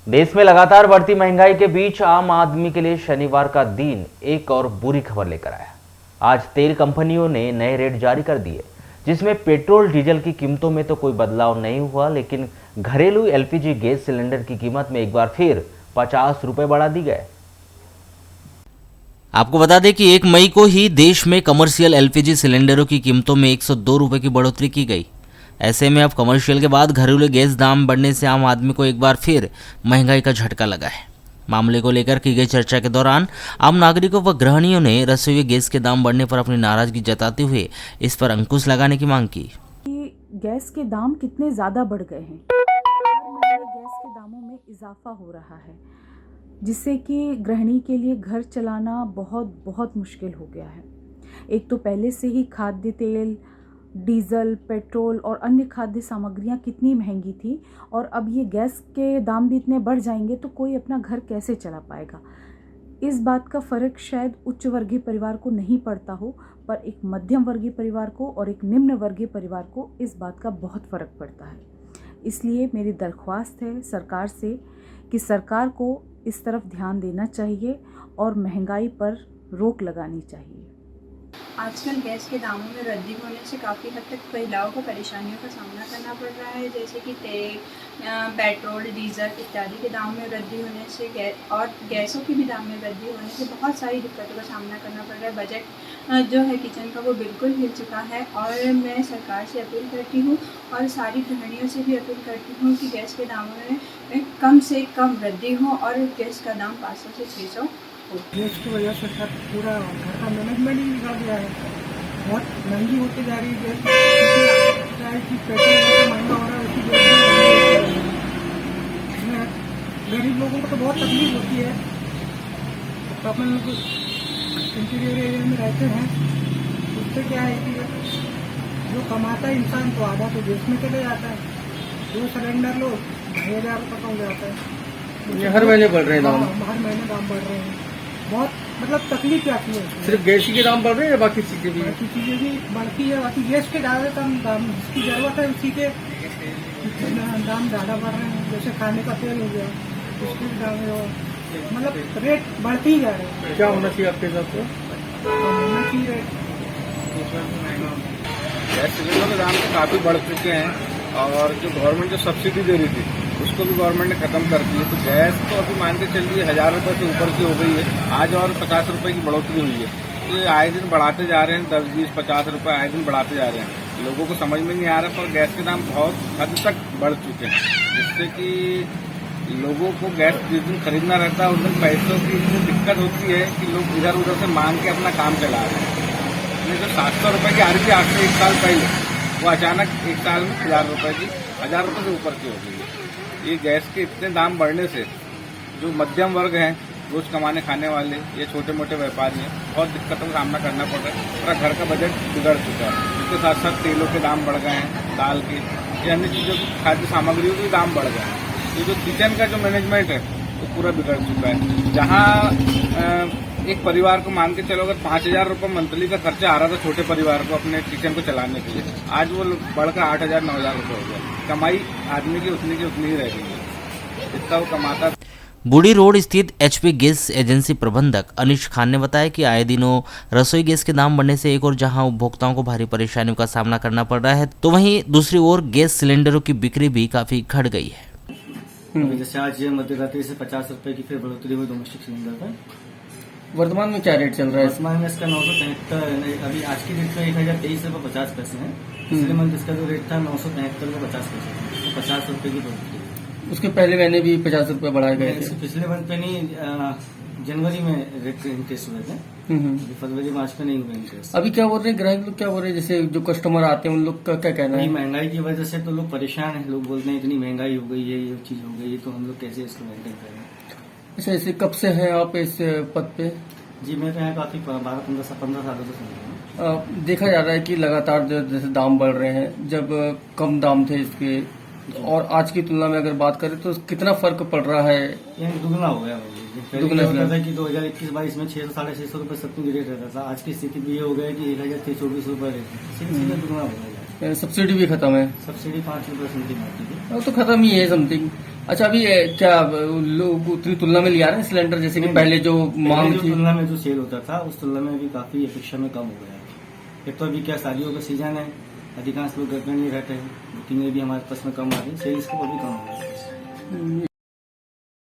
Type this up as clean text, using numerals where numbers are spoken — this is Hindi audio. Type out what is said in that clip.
देश में लगातार बढ़ती महंगाई के बीच आम आदमी के लिए शनिवार का दिन एक और बुरी खबर लेकर आया। आज तेल कंपनियों ने नए रेट जारी कर दिए, जिसमें पेट्रोल डीजल की कीमतों में तो कोई बदलाव नहीं हुआ, लेकिन घरेलू एलपीजी गैस सिलेंडर की कीमत में एक बार फिर 50 रुपए बढ़ा दी गए। आपको बता दें कि 1 मई को ही देश में कमर्शियल एलपीजी सिलेंडरों की कीमतों में 102 रुपए की बढ़ोतरी की गई। ऐसे में अब कमर्शियल के बाद घरेलू गैस दाम बढ़ने से आम आदमी को एक बार फिर महंगाई का झटका लगा है। मामले को लेकर की गई चर्चा के दौरान आम नागरिकों व गृहिणियों ने रसोई गैस के दाम बढ़ने पर अपनी नाराजगी जताते हुए इस पर अंकुश लगाने की मांग की। गैस के दाम कितने ज़्यादा बढ़ गए हैं, हर महीने गैस के दामों में इजाफा हो रहा है, जिससे कि गृहिणी के लिए घर चलाना बहुत मुश्किल हो गया है। एक तो पहले से ही खाद्य तेल, डीजल, पेट्रोल और अन्य खाद्य सामग्रियां कितनी महंगी थी, और अब ये गैस के दाम भी इतने बढ़ जाएंगे तो कोई अपना घर कैसे चला पाएगा। इस बात का फ़र्क शायद उच्च वर्गीय परिवार को नहीं पड़ता हो, पर एक मध्यम वर्गीय परिवार को और एक निम्न वर्गीय परिवार को इस बात का बहुत फ़र्क पड़ता है। इसलिए मेरी दरख्वास्त है सरकार से कि सरकार को इस तरफ ध्यान देना चाहिए और महंगाई पर रोक लगानी चाहिए। आजकल गैस के दामों में वृद्धि होने से काफ़ी हद तक महिलाओं को परेशानियों का सामना करना पड़ रहा है, जैसे कि तेल, पेट्रोल, डीजल इत्यादि के दाम में वृद्धि होने से गैसों की भी दाम में वृद्धि होने से बहुत सारी दिक्कतों का सामना करना पड़ रहा है। बजट जो है किचन का वो बिल्कुल हिल चुका है, और मैं सरकार से अपील करती हूँ और सारी गृहिणियों से भी अपील करती हूँ कि गैस के दामों में कम से कम वृद्धि हो और गैस का दाम 500 से 600 गैस की वजह से सर पूरा घर का मैनेजमेंट ही बिगड़ गया है। बहुत महंगी होती जा रही है गैस, क्या है कि पेट्रोल महंगा हो रहा है, उसी गैस इसमें गरीब लोगों को तो बहुत तकलीफ होती है। तो अपन लोग इंटीरियर एरिया में रहते हैं, उससे क्या है कि जो कमाता है इंसान तो आधा तो गैस में चले जाता है। 2 सिलेंडर लो 2,000 रुपये का हो जाता है। हर महीने बढ़ रहे हैं दाम, हर महीने दाम बढ़ रहे हैं, बहुत मतलब तकलीफ आती है। सिर्फ गैस के दाम बढ़ रहे हैं या बाकी चीजें भी? बाकी चीजें भी बढ़ती है, बाकी गैस के ज़्यादा दाम जिसकी ज़रूरत है उसी के दाम ज़्यादा बढ़ रहे हैं। जैसे खाने का तेल हो गया, उसके दाम मतलब रेट बढ़ती ही जा रहे हैं। क्या होना चाहिए आपके हिसाब से? होना चाहिए रेट। गैस सिलेंडर के दाम तो काफ़ी बढ़ चुके हैं, और जो गवर्नमेंट जो सब्सिडी दे रही थी उसको भी गवर्नमेंट ने खत्म कर दी है। तो गैस तो अभी मान के चल रही है 1000 रुपये से ऊपर की हो गई है। आज और 50 रुपये की बढ़ोतरी हुई है। तो ये आए दिन बढ़ाते जा रहे हैं, 10, 20, 50 रुपये आए दिन बढ़ाते जा रहे हैं। लोगों को समझ में नहीं आ रहा, पर गैस के दाम बहुत हद तक बढ़ चुके हैं, जिससे कि लोगों को गैस जिस दिन खरीदना रहता है उस दिन पैसों की इतनी दिक्कत होती है कि लोग इधर उधर से मांग के अपना काम चला रहे हैं। जो 700 रुपये की आ रही थी आज से 1 साल पहले, वो अचानक 1 साल में 1000 रुपये की, 1000 रुपये से ऊपर की हो गई है। ये गैस के इतने दाम बढ़ने से जो मध्यम वर्ग हैं, रोज कमाने खाने वाले, ये छोटे मोटे व्यापारी हैं, बहुत दिक्कतों का सामना करना पड़ रहा है। पूरा घर का बजट बिगड़ चुका है। इसके साथ साथ तेलों के दाम बढ़ गए हैं, दाल के, ये अन्य चीज़ों की खाद्य सामग्रियों के दाम बढ़ गए हैं। ये जो किचन का जो मैनेजमेंट है वो पूरा बिगड़ चुका है। जहाँ एक परिवार को मान के चलो अगर 5000 रुपये मंथली का खर्चा आ रहा था छोटे परिवार को अपने किचन को चलाने के लिए, आज वो बढ़कर 8000, 9000 रुपये हो गया। कमाई आदमी की उतनी ही रह गई है जितना वो कमाता। बूढ़ी रोड स्थित एचपी गैस एजेंसी प्रबंधक अनिश खान ने बताया कि आए दिनों रसोई गैस के दाम बढ़ने से एक और जहां उपभोक्ताओं को भारी परेशानियों का सामना करना पड़ रहा है, तो वहीं दूसरी ओर गैस सिलेंडरों की बिक्री भी काफी घट गई है। जैसे आज मध्यरात्रि से 50 रुपये की फिर बढ़ोतरी हुई डोमेस्टिक सिलेंडर पर। वर्तमान में क्या रेट चल रहा है? वर्तमान में इसका 973, अभी आज की डेट में 1023 रुपये 50 पैसे है। पिछले मंथ इसका जो रेट था 973 रुपये 50 पैसे, तो 50 रुपये की बढ़ोतरी। उसके पहले महीने भी 50 रुपये बढ़ाए गए थे। पिछले मंथ पे नहीं, जनवरी में रेट इंक्रीज हुए थे, फरवरी मार्च में नहीं हुए इंक्रीज। अभी क्या बोल रहे हैं ग्राहक लोग, क्या बोल रहे हैं? जैसे जो कस्टमर आते हैं उन लोग का क्या कहना है? महंगाई की वजह से तो लोग परेशान हैं। लोग बोलते हैं इतनी महंगाई हो गई है, ये चीज हो गई है, तो हम लोग कैसे इसको मेंटेन करें। अच्छा, ऐसे कब से हैं आप इस पद पे? जी मैं तो यहाँ काफी 12-15 सालों से समझ रहा हूँ। देखा जा रहा है कि लगातार जैसे दाम बढ़ रहे हैं, जब कम दाम थे इसके और आज की तुलना में अगर बात करें तो कितना फर्क पड़ रहा है? यहाँ दुगना हो गया। दुगना होता था कि 2021-22 में 600-650 रुपये सब कुछ रेट रहता था। आज की स्थिति भी ये हो गया कि 1024 रुपये रेट, सीधे दुगना हो गया। सब्सिडी भी खत्म है। सब्सिडी 5 रुपये समथिंग आती थी। अब तो खत्म ही है समथिंग। अच्छा, अभी क्या लोग उतनी तुलना में ले आ रहे हैं सिलेंडर, जैसे कि पहले जो मांग जो थी? तुलना में जो सेल होता था उस तुलना में अभी काफी अपेक्षा में कम हो गया है। एक तो अभी क्या शादियों का सीजन है, अधिकांश लोग घर में नहीं रहते हैं, बुकिंगें भी हमारे पास में कम आ रही है, सेल्स को अभी कम हो गया है।